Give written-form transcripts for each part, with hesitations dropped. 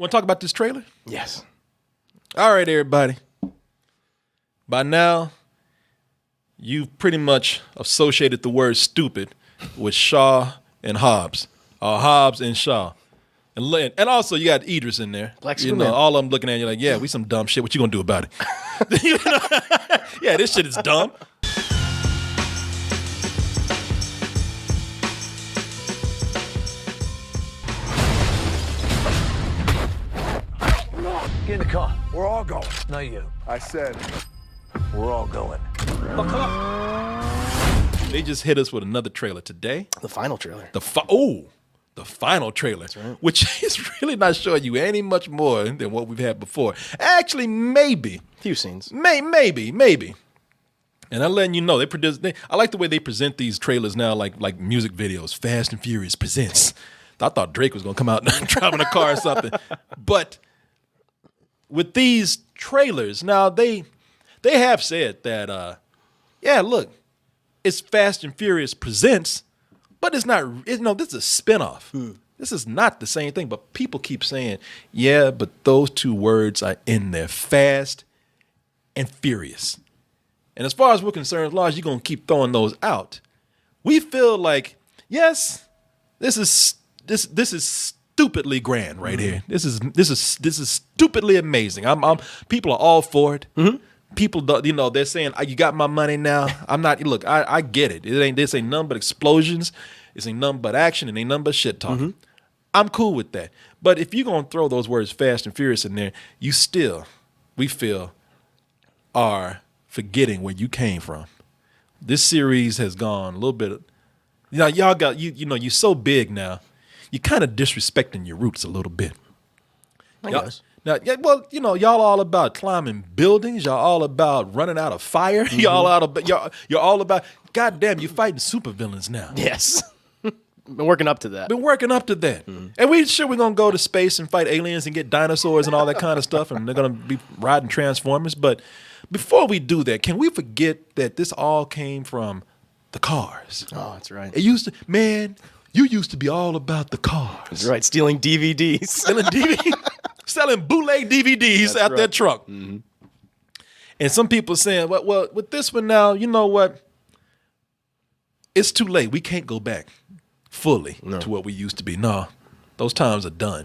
Want to talk about this trailer? Yes. All right, everybody. By now, you've pretty much associated the word stupid with Shaw and Hobbs. Hobbs and Shaw. And also, you got Idris in there. Black you know, Superman. all of them looking at you like, yeah, we some dumb shit. What you gonna do about it? You know? Yeah, this shit is dumb. Get in the car. We're all going. Not you. I said, We're all going. Oh, come on. They just hit us with another trailer today. The final trailer. The final trailer, right. which is really not showing you any much more than what we've had before. Actually, maybe. Few scenes. Maybe. And I'm letting you know, I like the way they present these trailers now, like music videos. Fast and Furious presents. I thought Drake was gonna come out driving a car or something. But with these trailers, now they have said that, yeah, look, it's Fast and Furious presents, but it's not. This is a spinoff. This is not the same thing. But people keep saying, yeah, but those two words are in there, Fast and Furious. And as far as we're concerned, as long as you're gonna keep throwing those out, we feel like, yes, this is stupidly grand right here. This is stupidly amazing. People are all for it. People, they're saying, you got my money now. I'm not. Look, I get it. This ain't nothing but explosions. This ain't nothing but action. It ain't nothing but shit talking. I'm cool with that. But if you're gonna throw those words Fast and Furious in there, you still, we feel, are forgetting where you came from. This series has gone a little bit. Y'all got you're so big now. You're kind of disrespecting your roots a little bit. I guess. Now, yeah, well, y'all all about climbing buildings. Y'all all about running out of fire. You're all about. Goddamn, you're fighting supervillains now. Yes. Been working up to that. And we're gonna go to space and fight aliens and get dinosaurs and all that kind of stuff, and they're gonna be riding Transformers. But before we do that, can we forget that this all came from the cars? Oh, that's right. It used to, man. You used to be all about the cars. That's right. Stealing DVDs. Selling bootleg DVDs out right. their truck. And some people saying, well, with this one now, you know what? It's too late. We can't go back fully to what we used to be. No, those times are done.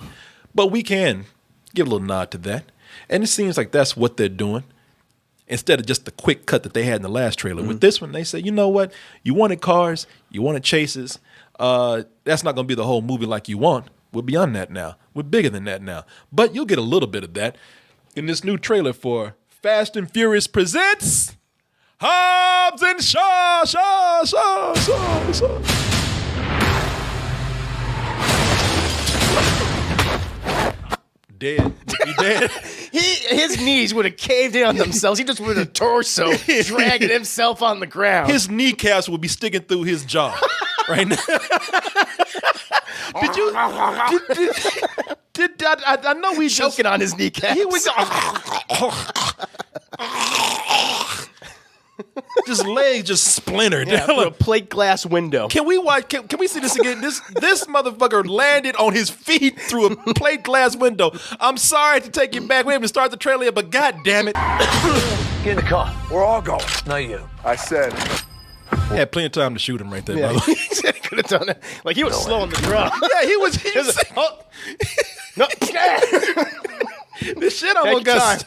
But we can give a little nod to that. And it seems like that's what they're doing. Instead of just the quick cut that they had in the last trailer. With this one, they say, you know what? You wanted cars. You wanted chases. That's not going to be the whole movie like you want. We're beyond that now. We're bigger than that now. But you'll get a little bit of that in this new trailer for Fast and Furious presents Hobbs and Shaw. Dead. He dead. His knees would have caved in on themselves. He just with a torso dragging himself on the ground. His kneecaps would be sticking through his jaw right now. I know we choking on his kneecaps. He was just legs just splintered. Yeah, through a plate glass window. Can we watch? Can we see this again? This motherfucker landed on his feet through a plate glass window. I'm sorry to take you back. We haven't started the trailer yet, but god damn it. Get in the car. We're all going. Not you. I said, Had plenty of time to shoot him right there. Yeah, By the way. he said he could have done it. Like he was slow on the draw. Yeah, he was. No. This shit almost got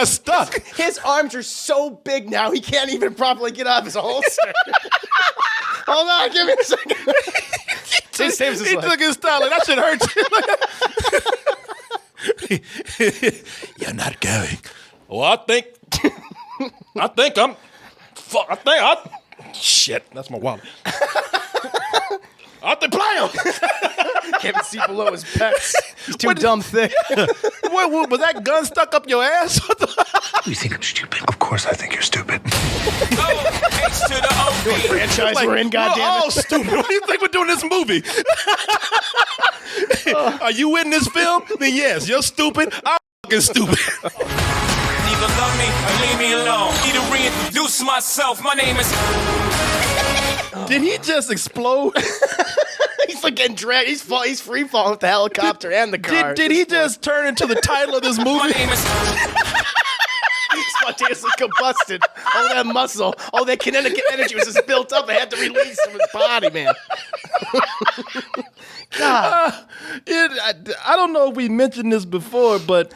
stuck. His arms are so big now he can't even properly get out of his holster. Hold on, give me a second. He took his style and that shit hurt you. You're not going. Well, shit, that's my wallet. I think play him. Can't even see below his pecs. He's too dumb thick. What, was that gun stuck up your ass? you think I'm stupid? Of course I think you're stupid. Franchise we're in, goddammit. We're all stupid. What do you think we're doing this movie? Are you in this film? Then yes, you're stupid. I'm fucking stupid. Either love me or leave me alone. Need to reintroduce myself. My name is... Did he just explode? He's like getting dragged. He's free falling with the helicopter and the car. Did he just turn into the title of this My movie? name is. Spontaneously combusted. All that muscle, all that kinetic energy was just built up. It had to release from his body, man. God. I don't know if we mentioned this before, but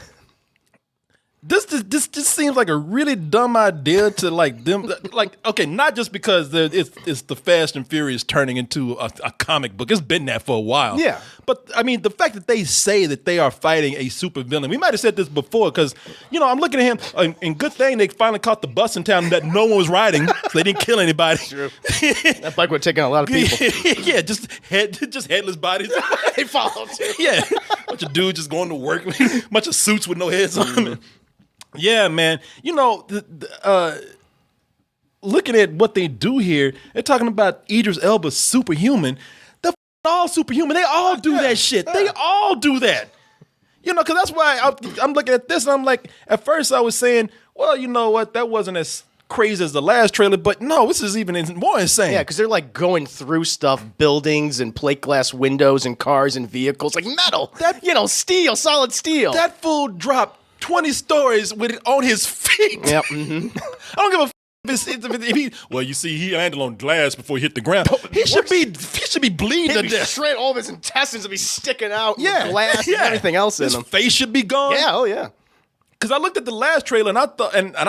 this just seems like a really dumb idea to like them. Like, okay, not just because it's the Fast and Furious turning into a comic book. It's been that for a while. Yeah. But I mean, the fact that they say that they are fighting a super villain. We might have said this before because I'm looking at him, and good thing they finally caught the bus in town that no one was riding, so they didn't kill anybody. True. That bike would have taken a lot of people. Yeah, just headless bodies. They followed too. Yeah, bunch of dudes just going to work, bunch of suits with no heads on them. Yeah, man. Looking at what they do here, they're talking about Idris Elba's superhuman. They're all superhuman. They all do that shit. They all do that. Because that's why I'm looking at this and I'm like, at first I was saying, well, you know what? That wasn't as crazy as the last trailer, but no, this is even more insane. Yeah, because they're like going through stuff, buildings and plate glass windows and cars and vehicles, like metal. Steel, solid steel. That fool dropped 20 stories with it on his feet. Yep. Mm-hmm. I don't give a if he. Well, you see, he landed on glass before he hit the ground. He should be bleeding to death. Straight, all of his intestines would be sticking out. Yeah, with glass and everything else in his him. face should be gone. Yeah, oh yeah. Because I looked at the last trailer and I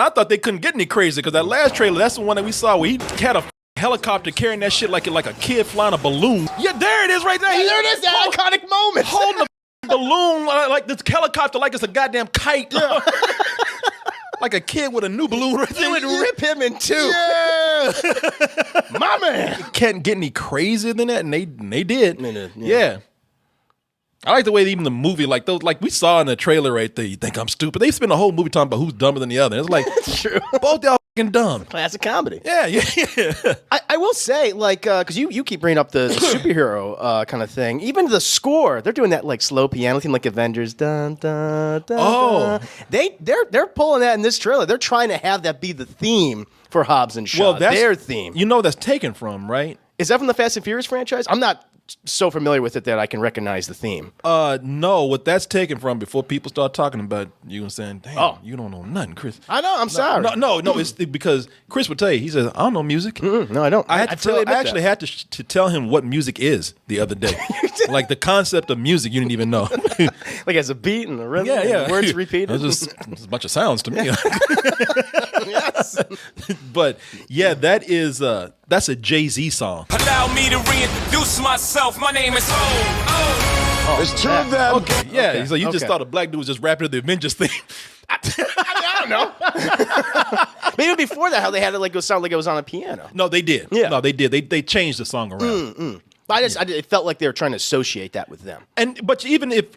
thought they couldn't get any crazier. Because that last trailer, that's the one that we saw where he had a helicopter carrying that shit like a kid flying a balloon. Yeah, there it is right there. Yeah, there it is. That iconic moment. Holding the balloon like this helicopter like it's a goddamn kite. Yeah. Like a kid with a new balloon right there. They would rip him in two. Yeah. My man. Can't get any crazier than that, and they did. They did, Yeah. I like the way even the movie, like those, like we saw in the trailer right there. You think I'm stupid? They spend the whole movie talking about who's dumber than the other. It's like True. both y'all fucking dumb. Classic comedy. Yeah. I will say, like, because you keep bringing up the superhero kind of thing. Even the score, they're doing that like slow piano theme, like Avengers. Dun, dun, dun, Oh. dun. They're pulling that in this trailer. They're trying to have that be the theme for Hobbs and Shaw. Well, that's their theme. That's taken from, right? Is that from the Fast and Furious franchise? I'm not so familiar with it that I can recognize the theme. No, what that's taken from before people start talking about you and saying, damn, you don't know nothing, Chris. I know, I'm sorry. No, it's because Chris would tell you, he says, I don't know music. No, I don't. I actually had to tell him what music is the other day. Like the concept of music, you didn't even know. Like as a beat and a rhythm, Yeah. and words repeated. It's just a bunch of sounds to me. Yes. But yeah, that's a Jay-Z song. Allow me to reintroduce myself. My name is There's two of them. Okay, yeah. Okay, So you just okay. thought a black dude was just rapping to the Avengers theme. I don't know. Maybe before that, how they had it like it sound like it was on a piano. No, they did. Yeah. No, they did. They changed the song around. But it felt like they were trying to associate that with them. But even if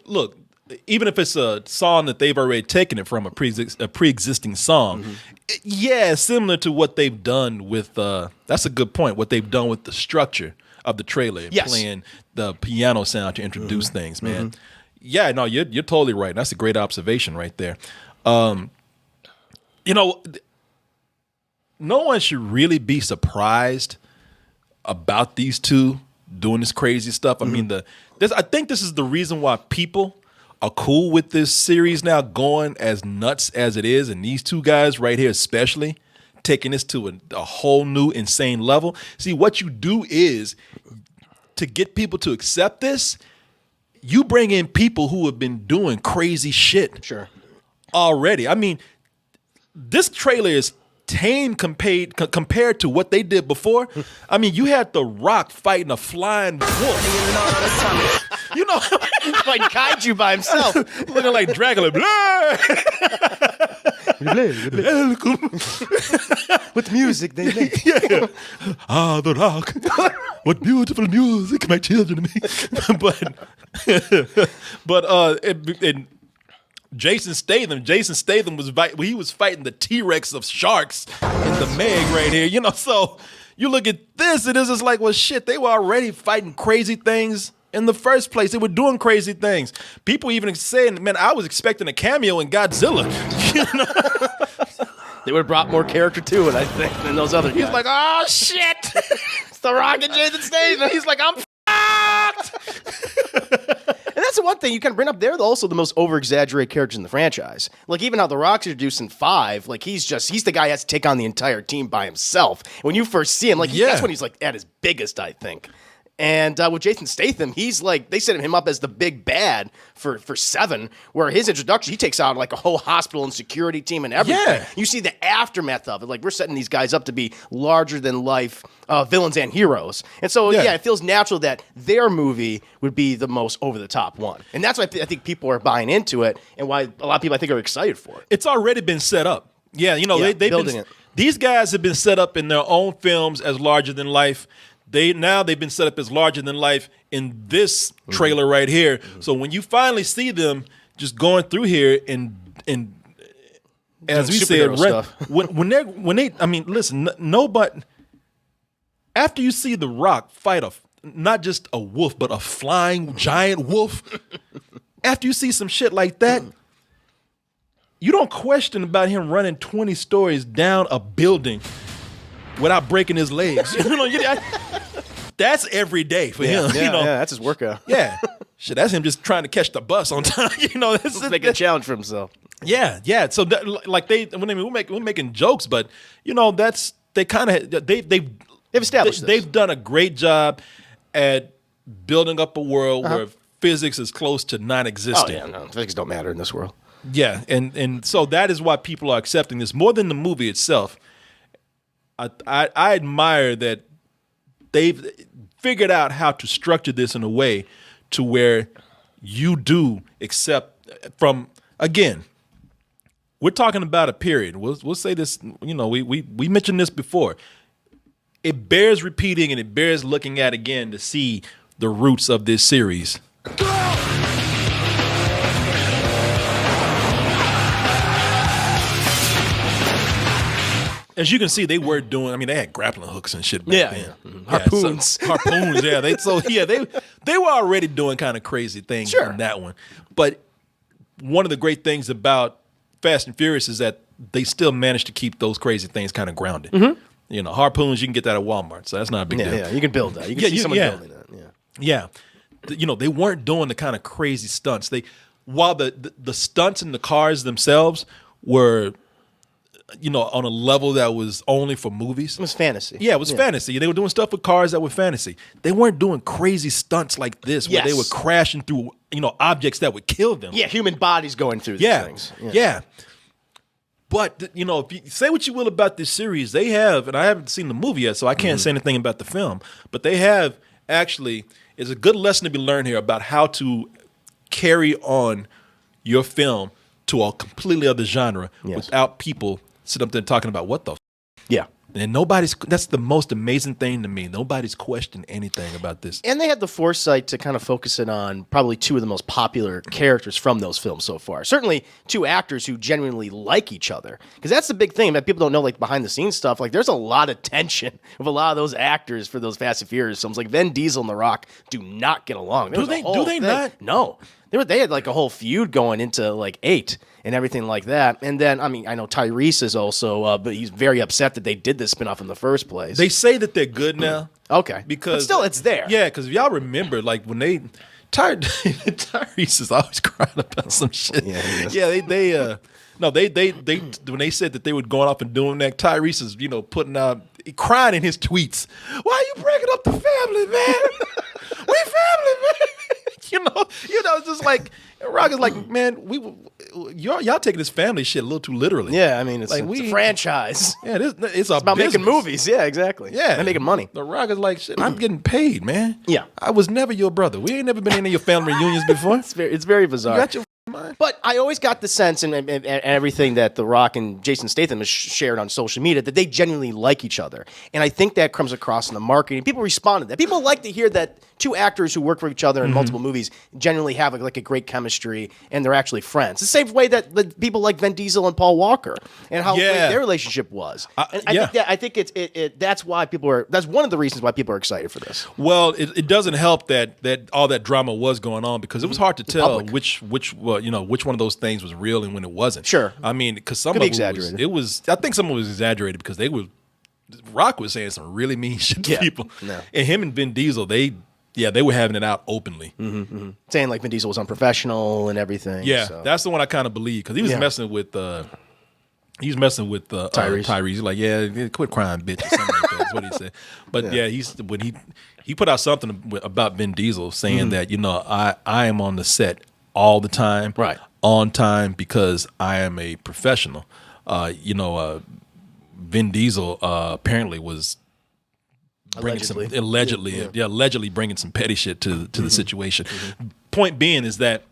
it's a song that they've already taken it from a pre-existing song, yeah, similar to what they've done with. That's a good point. What they've done with the structure of the trailer, Yes. playing the piano sound to introduce things, man. Yeah, no, you're totally right. That's a great observation right there. No one should really be surprised about these two doing this crazy stuff. I mean, I think this is the reason why people are cool with this series now going as nuts as it is, and these two guys right here especially taking this to a whole new insane level. See, what you do is to get people to accept this, you bring in people who have been doing crazy shit Sure. already. I mean, this trailer is tame compared to what they did before. I mean, you had The Rock fighting a flying wolf. You know, He's fighting kaiju by himself. looking like Dracula. With music they make. Yeah. Ah, The Rock. What beautiful music my children make. but Jason Statham was fighting the T-Rex of sharks in the Meg right here. So you look at this, it is just like, well, shit, they were already fighting crazy things in the first place. They were doing crazy things. People even saying, man, I was expecting a cameo in Godzilla. They would have brought more character to it, I think, than those other guys. He's like, oh, shit. It's The Rock and Jason Statham. He's like, I'm fucked. that's the one thing you kind of bring up. They're also the most over-exaggerated characters in the franchise. Like, even how The Rock's introduced in 5, like, he's the guy who has to take on the entire team by himself. When you first see him, like, that's when he's, like, at his biggest, I think. And with Jason Statham, he's like, they set him up as the big bad for 7, where his introduction, he takes out like a whole hospital and security team and everything. Yeah. You see the aftermath of it. Like, we're setting these guys up to be larger than life villains and heroes. And so, it feels natural that their movie would be the most over the top one. And that's why I think people are buying into it, and why a lot of people, I think, are excited for it. It's already been set up. Yeah, you know, they've building been, it. These guys have been set up in their own films as larger than life. They've been set up as larger than life in this trailer right here. So when you finally see them just going through here and as we said, when they I mean, listen, nobody after you see The Rock fight not just a wolf, but a flying giant wolf, after you see some shit like that, you don't question about him running 20 stories down a building without breaking his legs. You know, that's every day for him. Yeah, you know, that's his workout. Yeah, shit, that's him just trying to catch the bus on time. You know, this is making a challenge for himself. Yeah. So like we're making jokes, but you know they've established they've done a great job at building up a world where physics is close to non-existent. Oh yeah, no, physics don't matter in this world. Yeah, and so that is why people are accepting this more than the movie itself. I admire that they've figured out how to structure this in a way to where you do accept from, again, we're talking about a period. We'll say this, you know, we mentioned this before. It bears repeating and it bears looking at again to see the roots of this series. As you can see, they were doing. I mean, they had grappling hooks and shit back then. Mm-hmm. Harpoons, harpoons. Yeah, they were already doing kind of crazy things in that one. But one of the great things about Fast and Furious is that they still managed to keep those crazy things kind of grounded. Mm-hmm. You know, harpoons, you can get that at Walmart, so that's not a big deal. Yeah, you can build that. You can see someone building that. Yeah. You know, they weren't doing the kind of crazy stunts. While the stunts in the cars themselves were, you know, on a level that was only for movies. It was fantasy. Yeah, it was fantasy. They were doing stuff with cars that were fantasy. They weren't doing crazy stunts like this where they were crashing through, you know, objects that would kill them. Yeah, human bodies going through these things. Yeah. But, you know, if you say what you will about this series, they have, and I haven't seen the movie yet, so I can't say anything about the film, but they have actually, it's a good lesson to be learned here about how to carry on your film to a completely other genre without people sitting up there talking about what the yeah. And that's the most amazing thing to me. Nobody's questioned anything about this. And they had the foresight to kind of focus it on probably 2 of the most popular characters from those films so far. Certainly 2 actors who genuinely like each other. Because that's the big thing that people don't know, like behind the scenes stuff. Like there's a lot of tension with a lot of those actors for those Fast and Furious films. Like Vin Diesel and The Rock do not get along. Do they not? No. They had like a whole feud going into like 8 and everything like that. And then, I mean, I know Tyrese is also, but he's very upset that they did this spinoff in the first place. They say that they're good now. Okay. Because but still, it's there. Yeah, because if y'all remember, like when Tyrese is always crying about some shit. Yeah, they when they said that they were going off and doing that, Tyrese is, you know, putting out, crying in his tweets. Why are you breaking up the family, man? We family, man. You know, it's just like Rock is like, man, y'all taking this family shit a little too literally. Yeah, I mean, it's like a franchise. Yeah, it's about business. making movies. Yeah, exactly. Yeah, they're making money. The Rock is like, shit, I'm getting paid, man. Yeah, I was never your brother. We ain't never been in any of your family reunions before. It's very bizarre. You got your mind. But I always got the sense, and everything that The Rock and Jason Statham has shared on social media, that they genuinely like each other. And I think that comes across in the marketing. People respond to that. People like to hear that 2 actors who work for each other in multiple movies genuinely have like a great chemistry and they're actually friends. The same way that people like Vin Diesel and Paul Walker and how great their relationship was. I think that's why that's one of the reasons why people are excited for this. Well, it doesn't help that all that drama was going on because it was hard to tell which one of those things was real and when it wasn't. Sure. I mean, because some of it was I think some of it was exaggerated because Rock was saying some really mean shit to people. No. And him and Vin Diesel, they Yeah, they were having it out openly. saying like Vin Diesel was unprofessional and everything. Yeah, so. that's the one I kind of believe because he was messing with Tyrese. Tyrese. He's like, yeah, quit crying, bitch, or something like that. That's what he said. But yeah, when he put out something about Vin Diesel saying that I am on the set all the time, right, on time because I am a professional. Vin Diesel apparently was allegedly bringing some petty shit to the situation. Point being is that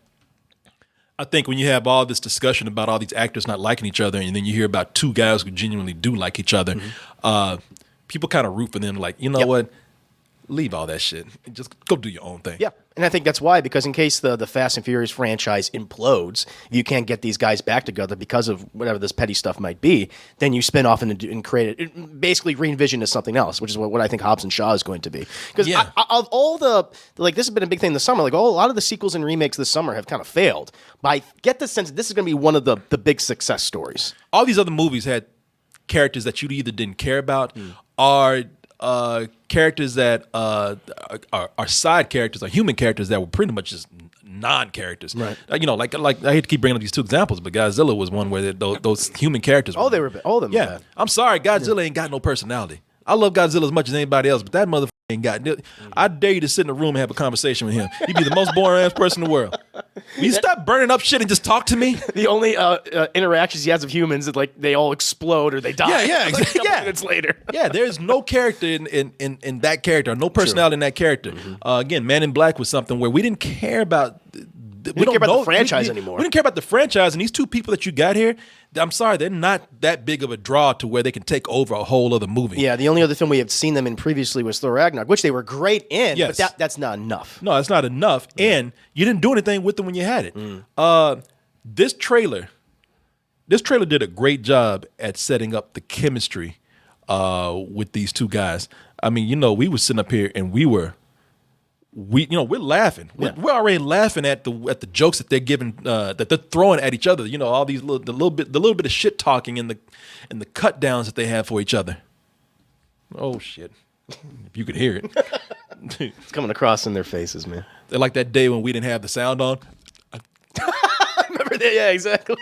I think when you have all this discussion about all these actors not liking each other, and then you hear about two guys who genuinely do like each other, people kind of root for them. Like, what? Leave all that shit. Just go do your own thing. Yeah. And I think that's why, because in case the Fast and Furious franchise implodes, you can't get these guys back together because of whatever this petty stuff might be, then you spin off and create it, basically re-envision as something else, which is what I think Hobbs and Shaw is going to be. Because of all this has been a big thing this summer, a lot of the sequels and remakes this summer have kind of failed. But I get the sense that this is going to be one of the big success stories. All these other movies had characters that you either didn't care about or characters that are side characters, are human characters that were pretty much just non-characters. Right. Like I hate to keep bringing up these two examples, but Godzilla was one where those human characters. All of them. Yeah. Were bad. I'm sorry, Godzilla ain't got no personality. I love Godzilla as much as anybody else, but that motherfucker ain't got. I dare you to sit in a room and have a conversation with him. He'd be the most boring ass person in the world. Will you stop burning up shit and just talk to me? The only interactions he has with humans is like they all explode or they die. Yeah, exactly. Like a couple minutes later. Yeah, there's no character in that character, no personality in that character. Again, Man in Black was something where we didn't care about. We didn't care about the franchise anymore. We didn't care about the franchise, and these two people that you got here, I'm sorry, they're not that big of a draw to where they can take over a whole other movie. Yeah, the only other film we have seen them in previously was Thor Ragnarok, which they were great in, yes. but that's not enough. No, that's not enough, and you didn't do anything with them when you had it. This trailer did a great job at setting up the chemistry with these two guys. I mean, we were sitting up here and we're laughing. We're already laughing at the jokes that they're giving, that they're throwing at each other. All these the little bit of shit talking and the cut downs that they have for each other. Oh shit! If you could hear it, it's coming across in their faces, man. They're like that day when we didn't have the sound on. Remember that? Yeah, exactly.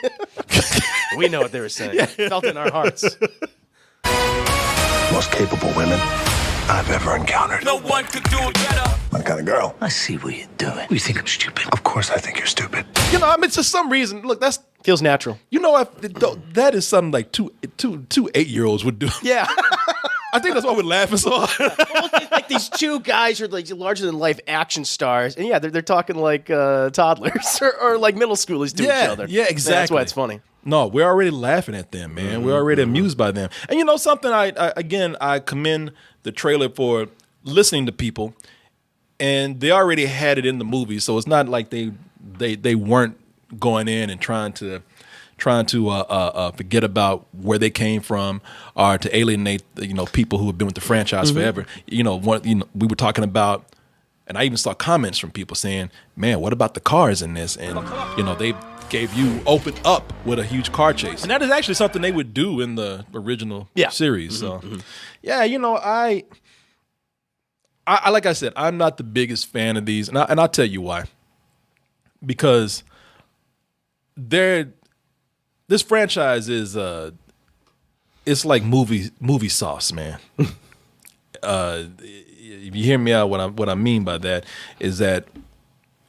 We know what they were saying. Yeah. Felt it in our hearts. Most capable women I've ever encountered. No one could do it better. My kind of girl. I see what you're doing. You think I'm stupid? Of course I think you're stupid. For some reason, look, that's feels natural. That is something like two 8-year-olds would do. Yeah. I think that's why we're laughing so hard. Like these two guys are like larger than life action stars, and they're talking like toddlers or like middle schoolers to each other. Yeah, exactly. That's why it's funny. No, we're already laughing at them, man. We're already amused by them. And something, I commend the trailer for listening to people, and they already had it in the movie, so it's not like they weren't going in and trying to forget about where they came from or to alienate people who have been with the franchise forever. We were talking about, and I even saw comments from people saying, "Man, what about the cars in this?" And they gave you open up with a huge car chase, and that is actually something they would do in the original series. So, I like I said, I'm not the biggest fan of these, and I'll tell you why. Because this franchise is it's like movie sauce, man. If you hear me out, what I mean by that is that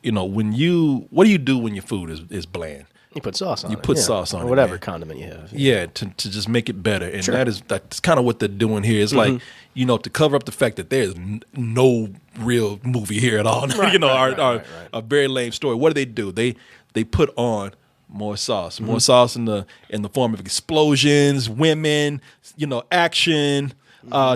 what do you do when your food is bland? You put sauce on it. You put sauce on it, or whatever man. Condiment you have. Yeah, to just make it better, and that's kind of what they're doing here. It's like to cover up the fact that there's no real movie here at all. A very lame story. What do? They put on more sauce in the form of explosions, women, action,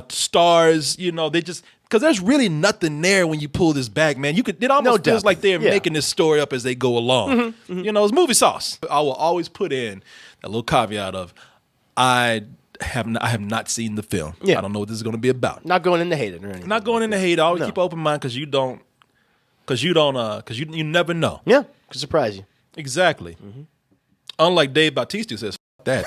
stars. They just. Because there's really nothing there when you pull this back, man. It almost feels like they're making this story up as they go along. It's movie sauce. I will always put in a little caveat of I have not seen the film. Yeah. I don't know what this is going to be about. Not going in to hate it or anything. Not going in to hate it. Always keep an open mind because you never know. Yeah, could surprise you. Exactly. Unlike Dave Bautista who says, "F that."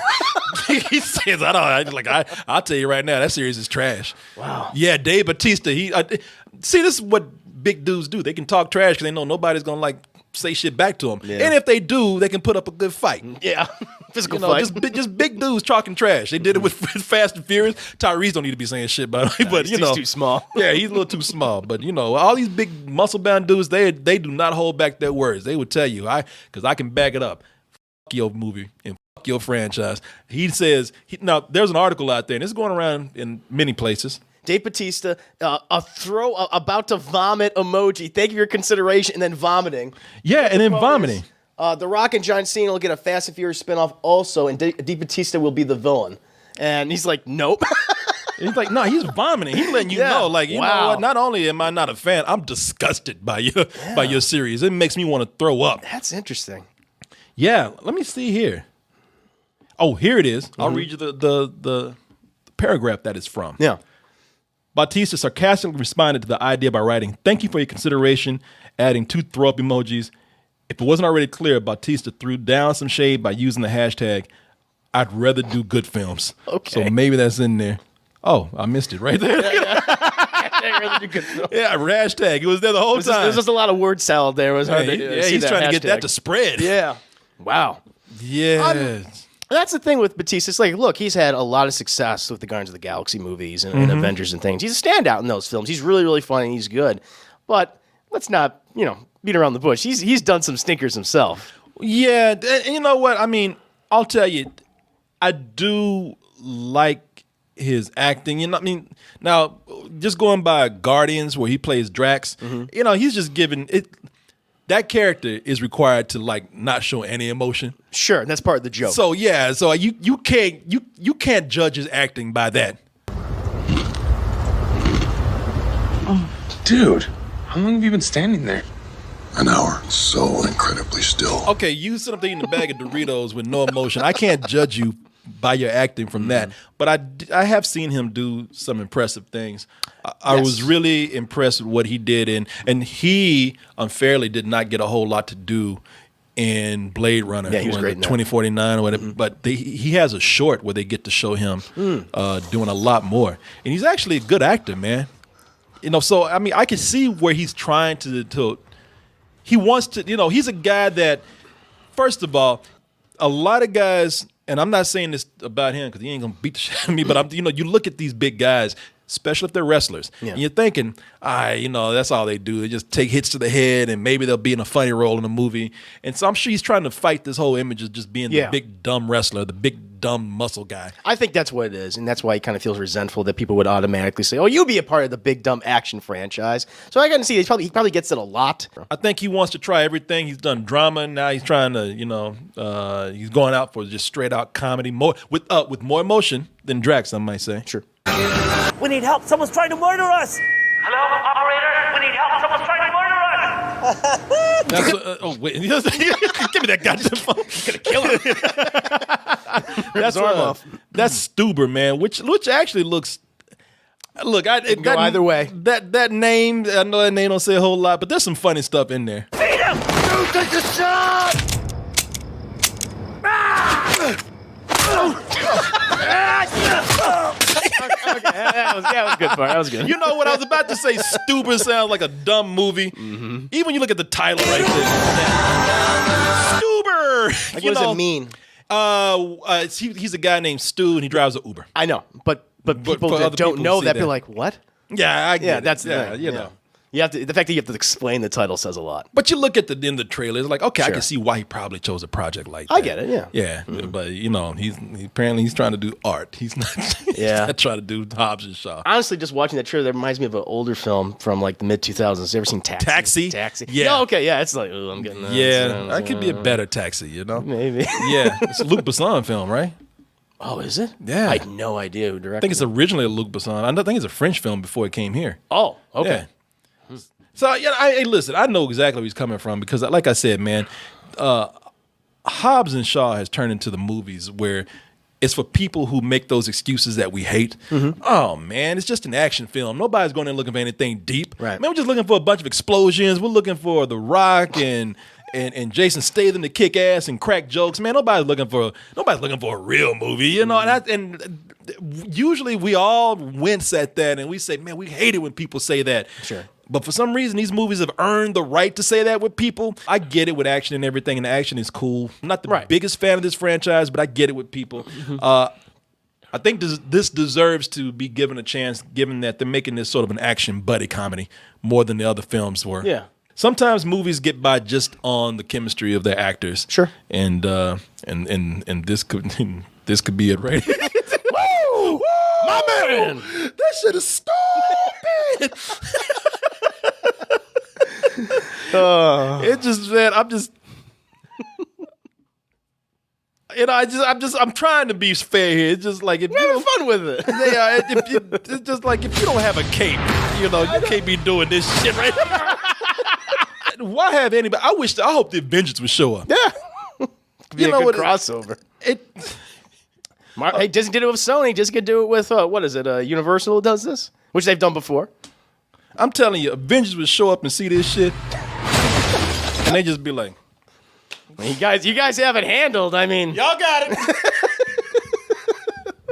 He says, I'll tell you right now, that series is trash. Wow. Yeah, Dave Bautista. This is what big dudes do. They can talk trash because they know nobody's gonna like say shit back to them. Yeah. And if they do, they can put up a good fight. Yeah, physical You know, fight. just big dudes talking trash. They did it with Fast and Furious. Tyrese don't need to be saying shit, by the way, but he's too small. Yeah, he's a little too small. But you know, all these big muscle bound dudes, they do not hold back their words. They would tell you, because I can back it up. Fuck your movie and fuck your franchise. He says now. There's an article out there, and it's going around in many places. Dave Bautista, about to vomit emoji. Thank you for your consideration, and then vomiting. Yeah, and then vomiting. The Rock and John Cena will get a Fast and Furious spinoff also, and Dave Bautista will be the villain. And he's like, nope. He's like, no, he's vomiting. He's letting you know, like, you know what? Not only am I not a fan, I'm disgusted by your series. It makes me want to throw up. That's interesting. Yeah, let me see here. Oh, here it is. I'll read you the paragraph that it's from. Yeah. Bautista sarcastically responded to the idea by writing, "Thank you for your consideration," adding 2 throw-up emojis. If it wasn't already clear, Bautista threw down some shade by using the hashtag, "I'd rather do good films." Okay. So maybe that's in there. Oh, I missed it right there. Yeah, hashtag. It was there the whole time. There's just a lot of word salad there. It was hard to see he's that trying to hashtag. get that to spread. Yeah. Wow. Yeah. That's the thing with Bautista. It's like, look, he's had a lot of success with the Guardians of the Galaxy movies and Avengers and things. He's a standout in those films. He's really, really funny. He's good. But let's not, beat around the bush. He's done some stinkers himself. Yeah. And you know what? I mean, I'll tell you, I do like his acting. You know, I mean, now just going by Guardians where he plays Drax, he's just giving it. That character is required to like not show any emotion. Sure, that's part of the joke. So yeah, so you can't judge his acting by that. Dude, how long have you been standing there? An hour. So incredibly still. Okay, you sit up there eating a bag of Doritos with no emotion. I can't judge you by your acting from that. But I have seen him do some impressive things. I was really impressed with what he did, and he unfairly did not get a whole lot to do in Blade Runner. Yeah, he was great in that. 2049 or whatever. But he has a short where they get to show him doing a lot more, and he's actually a good actor, man. So I mean, I can see where he's trying to. He wants to. He's a guy that, first of all, a lot of guys. And I'm not saying this about him because he ain't gonna beat the shit out of me. But you look at these big guys, especially if they're wrestlers, and you're thinking, that's all they do. They just take hits to the head, and maybe they'll be in a funny role in a movie. And so I'm sure he's trying to fight this whole image of just being the big dumb wrestler, the big dumb muscle guy. I think that's what it is, and that's why he kind of feels resentful that people would automatically say, "Oh, you be a part of the big dumb action franchise." So I got to see he probably gets it a lot. I think he wants to try everything. He's done drama, and now he's trying to, he's going out for just straight out comedy, more with more emotion than Drax, I might say. Sure. We need help. Someone's trying to murder us. Hello, operator. We need help. Someone's trying to murder us. That's wait, give me that goddamn phone. Gonna kill him. That's arm off. That's Stuber, man. Which actually looks. Look, can go either way. That name, I know that name don't say a whole lot, but there's some funny stuff in there. Beat him. Dude, take the shot. That was good part. That was good. You know what I was about to say? Stuber sounds like a dumb movie. Even when you look at the title right there. Stuber. Like, what does it mean? He's a guy named Stu, and he drives an Uber. I know, but people for that other don't people know see that, that. be like, what? Yeah, I get it. That's the yeah, thing. you know. You have to, the fact that you have to explain the title says a lot. But you look at the end of the trailer, it's like, okay, I Sure. can see why he probably chose a project like that. I get it, yeah. Yeah, but apparently he's trying to do art. He's not, he's not trying to do Hobbs and Shaw. Honestly, just watching that trailer, that reminds me of an older film from like the mid 2000s. You ever seen Taxi? Taxi? Yeah. Yeah. Oh, okay, yeah. It's like, I'm getting that. Yeah, that could be a better Taxi, Maybe. Yeah, it's a Luc Besson film, right? Oh, is it? Yeah. I had no idea who directed it. I think it's originally a Luc Besson. I think it's a French film before it came here. Oh, okay. Yeah. So hey, listen, I know exactly where he's coming from because, like I said, man, Hobbs and Shaw has turned into the movies where it's for people who make those excuses that we hate. Oh man, it's just an action film. Nobody's going in looking for anything deep. Right. Man, we're just looking for a bunch of explosions. We're looking for The Rock and Jason Statham to kick ass and crack jokes. Man, nobody's looking for a real movie, you know. And usually we all wince at that and we say, man, we hate it when people say that. Sure. But for some reason, these movies have earned the right to say that with people. I get it with action and everything, and the action is cool. I'm not the biggest fan of this franchise, but I get it with people. I think this deserves to be given a chance, given that they're making this sort of an action buddy comedy more than the other films were. Yeah. Sometimes movies get by just on the chemistry of their actors. Sure. And this could be it, right? Woo! My man! That shit is stupid. It just, man, I'm just, you know, I'm trying to be fair here. It's just like if We're having fun with it. yeah, it's just like if you don't have a cape, you know, you can't be doing this shit right now. Why have anybody? I hope the Avengers would show up. Yeah. Be You a know good what crossover. It Hey, Disney did it with Sony. Disney could do it with, what is it, Universal does this? Which they've done before. I'm telling you, Avengers would show up and see this shit, and they just be like, You guys have it handled. I mean, y'all got it.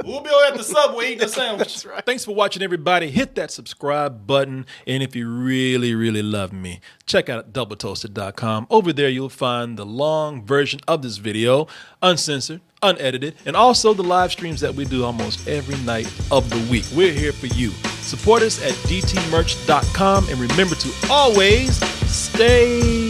We'll be at the Subway eating a sandwich. That's right. Thanks for watching, everybody. Hit that subscribe button. And if you really, really love me, check out doubletoasted.com. Over there, you'll find the long version of this video, uncensored, unedited, and also the live streams that we do almost every night of the week. We're here for you. Support us at dtmerch.com. And remember to always stay